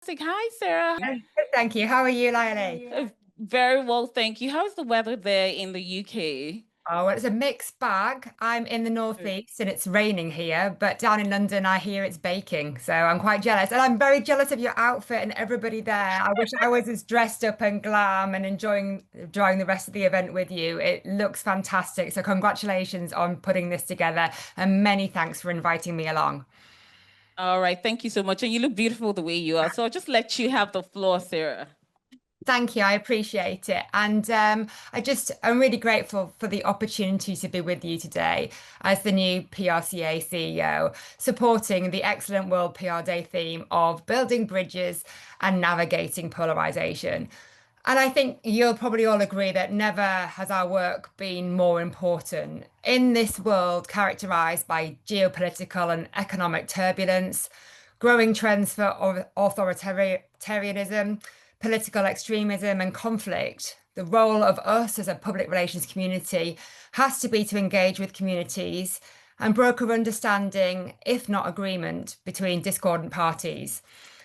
Hi, Sarah. Thank you. How are you, Lily? Very well, thank you. How's the weather there in the UK? Oh, well, it's a mixed bag. I'm in the Mm. northeast and it's raining here, but down in London, I hear it's baking. So I'm quite jealous. And I'm very jealous of your outfit and everybody there. I wish I was as dressed up and glam and enjoying the rest of the event with you. It looks fantastic. So congratulations on putting this together and many thanks for inviting me along. All right, thank you so much. And you look beautiful the way you are. So I'll just let you have the floor, Sarah. Thank you. I appreciate it. And I'm really grateful for the opportunity to be with you today as the new PRCA CEO, supporting the excellent World PR Day theme of building bridges and navigating polarization. And I think you'll probably all agree that never has our work been more important in this world characterized by geopolitical and economic turbulence, growing trends for authoritarianism, political extremism, and conflict. The role of us as a public relations community has to be to engage with communities and broker understanding, if not agreement, between discordant parties.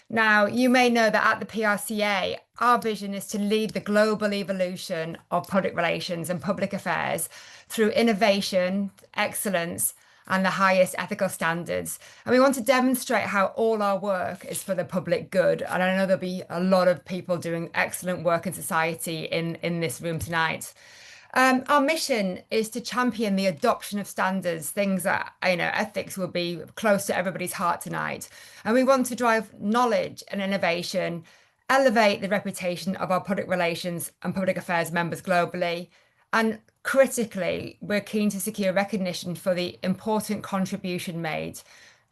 Now, you may know that at the PRCA, our vision is to lead the global evolution of public relations and public affairs through innovation, excellence, and the highest ethical standards. And we want to demonstrate how all our work is for the public good. And I know there'll be a lot of people doing excellent work in society in this room tonight. Our mission is to champion the adoption of standards, things that, ethics will be close to everybody's heart tonight. And we want to drive knowledge and innovation, elevate the reputation of our public relations and public affairs members globally. And critically, we're keen to secure recognition for the important contribution made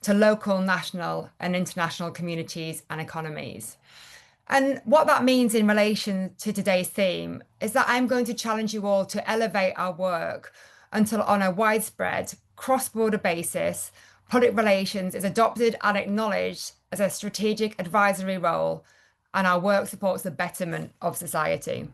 to local, national, and international communities and economies. And what that means in relation to today's theme is that I'm going to challenge you all to elevate our work until, on a widespread, cross-border basis, public relations is adopted and acknowledged as a strategic advisory role, and our work supports the betterment of society.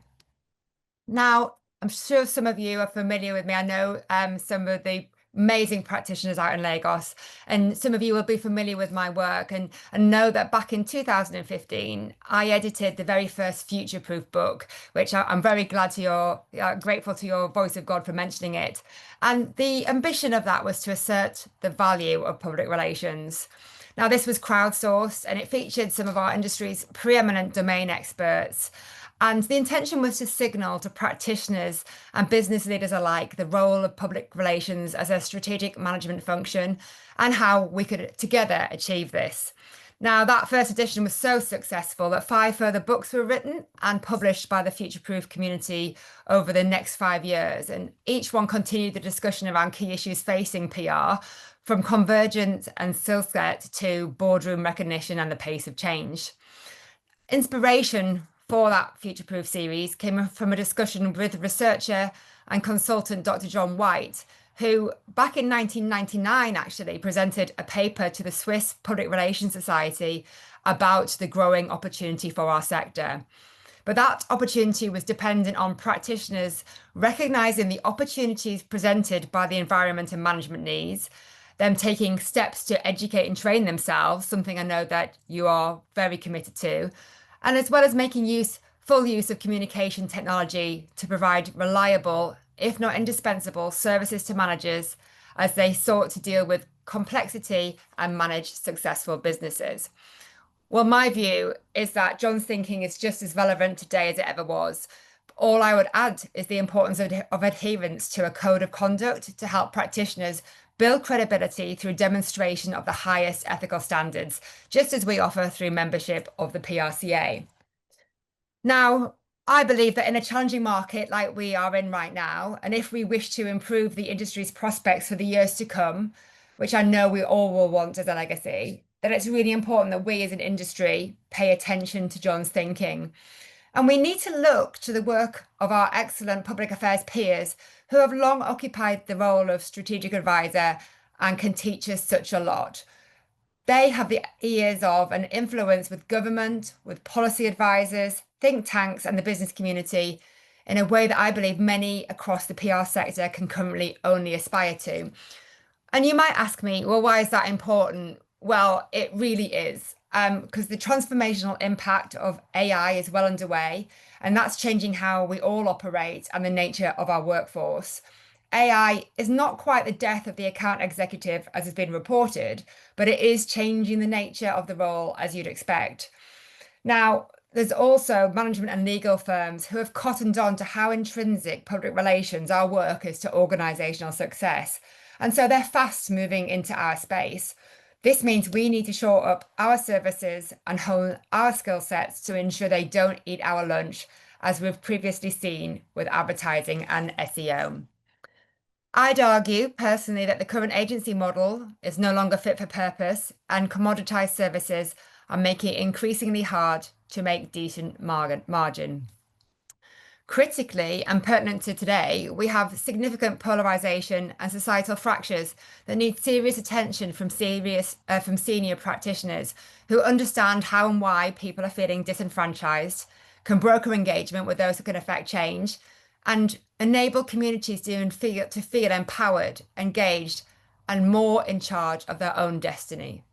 Now, I'm sure some of you are familiar with me. I know some of the amazing practitioners out in Lagos, and some of you will be familiar with my work and know that back in 2015, I edited the very first future-proof book, which I'm very glad to grateful to your Voice of God for mentioning it. And the ambition of that was to assert the value of public relations. Now, this was crowdsourced and it featured some of our industry's preeminent domain experts. And the intention was to signal to practitioners and business leaders alike the role of public relations as a strategic management function and how we could together achieve this. Now, that first edition was so successful that 5 further books were written and published by the Future Proof community over the next 5 years. And each one continued the discussion around key issues facing PR, from convergence and skill set to boardroom recognition and the pace of change. Inspiration for that Future Proof series came from a discussion with researcher and consultant Dr. John White, who back in 1999 actually presented a paper to the Swiss Public Relations Society about the growing opportunity for our sector. But that opportunity was dependent on practitioners recognizing the opportunities presented by the environment and management needs, them taking steps to educate and train themselves, something I know that you are very committed to, and as well as making full use of communication technology to provide reliable, if not indispensable, services to managers as they sought to deal with complexity and manage successful businesses. Well, my view is that John's thinking is just as relevant today as it ever was. All I would add is the importance of adherence to a code of conduct to help practitioners build credibility through demonstration of the highest ethical standards, just as we offer through membership of the PRCA. Now, I believe that in a challenging market like we are in right now, and if we wish to improve the industry's prospects for the years to come, which I know we all will want as a legacy, that it's really important that we as an industry pay attention to John's thinking. And we need to look to the work of our excellent public affairs peers who have long occupied the role of strategic advisor and can teach us such a lot. They have the ears of and influence with government, with policy advisors, think tanks, and the business community in a way that I believe many across the PR sector can currently only aspire to. And you might ask me, well, why is that important? Well, it really is. because the transformational impact of AI is well underway, and that's changing how we all operate and the nature of our workforce. AI is not quite the death of the account executive, as has been reported, but it is changing the nature of the role as you'd expect. Now, there's also management and legal firms who have cottoned on to how intrinsic public relations our work is to organisational success. And so they're fast moving into our space. This means we need to shore up our services and hone our skill sets to ensure they don't eat our lunch, as we've previously seen with advertising and SEO. I'd argue personally that the current agency model is no longer fit for purpose, and commoditized services are making it increasingly hard to make decent margin. Critically and pertinent to today, we have significant polarization and societal fractures that need serious attention from senior practitioners who understand how and why people are feeling disenfranchised, can broker engagement with those who can affect change, and enable communities to feel empowered, engaged, and more in charge of their own destiny.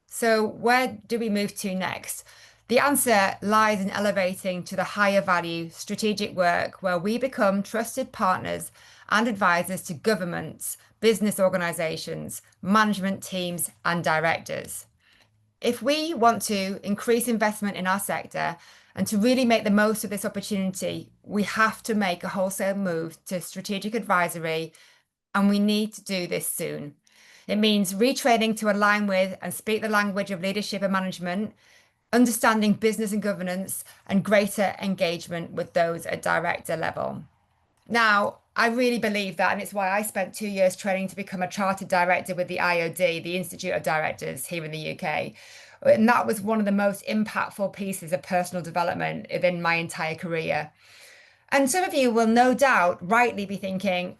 So, where do we move to next? The answer lies in elevating to the higher value strategic work where we become trusted partners and advisors to governments, business organisations, management teams, and directors. If we want to increase investment in our sector and to really make the most of this opportunity, we have to make a wholesale move to strategic advisory, and we need to do this soon. It means retraining to align with and speak the language of leadership and management, understanding business and governance, and greater engagement with those at director level. Now, I really believe that, and it's why I spent 2 years training to become a chartered director with the IOD, the Institute of Directors here in the UK. And that was one of the most impactful pieces of personal development within my entire career. And some of you will no doubt rightly be thinking,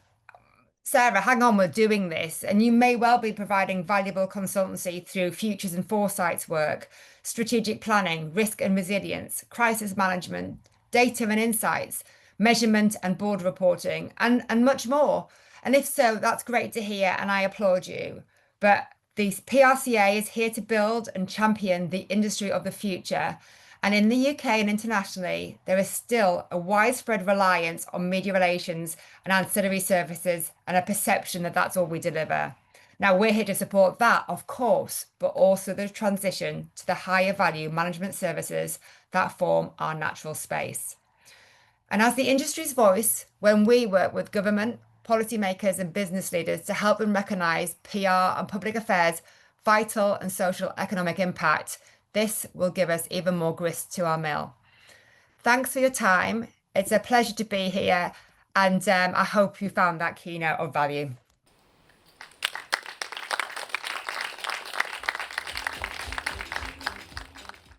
Sarah, hang on, we're doing this. And you may well be providing valuable consultancy through futures and foresights work, strategic planning, risk and resilience, crisis management, data and insights, measurement and board reporting, and much more. And if so, that's great to hear, and I applaud you. But the PRCA is here to build and champion the industry of the future. And in the UK and internationally, there is still a widespread reliance on media relations and ancillary services, and a perception that that's all we deliver. Now, we're here to support that, of course, but also the transition to the higher value management services that form our natural space. And as the industry's voice, when we work with government, policymakers, and business leaders to help them recognise PR and public affairs' vital and social economic impact, this will give us even more grist to our mill. Thanks for your time. It's a pleasure to be here, and I hope you found that keynote of value.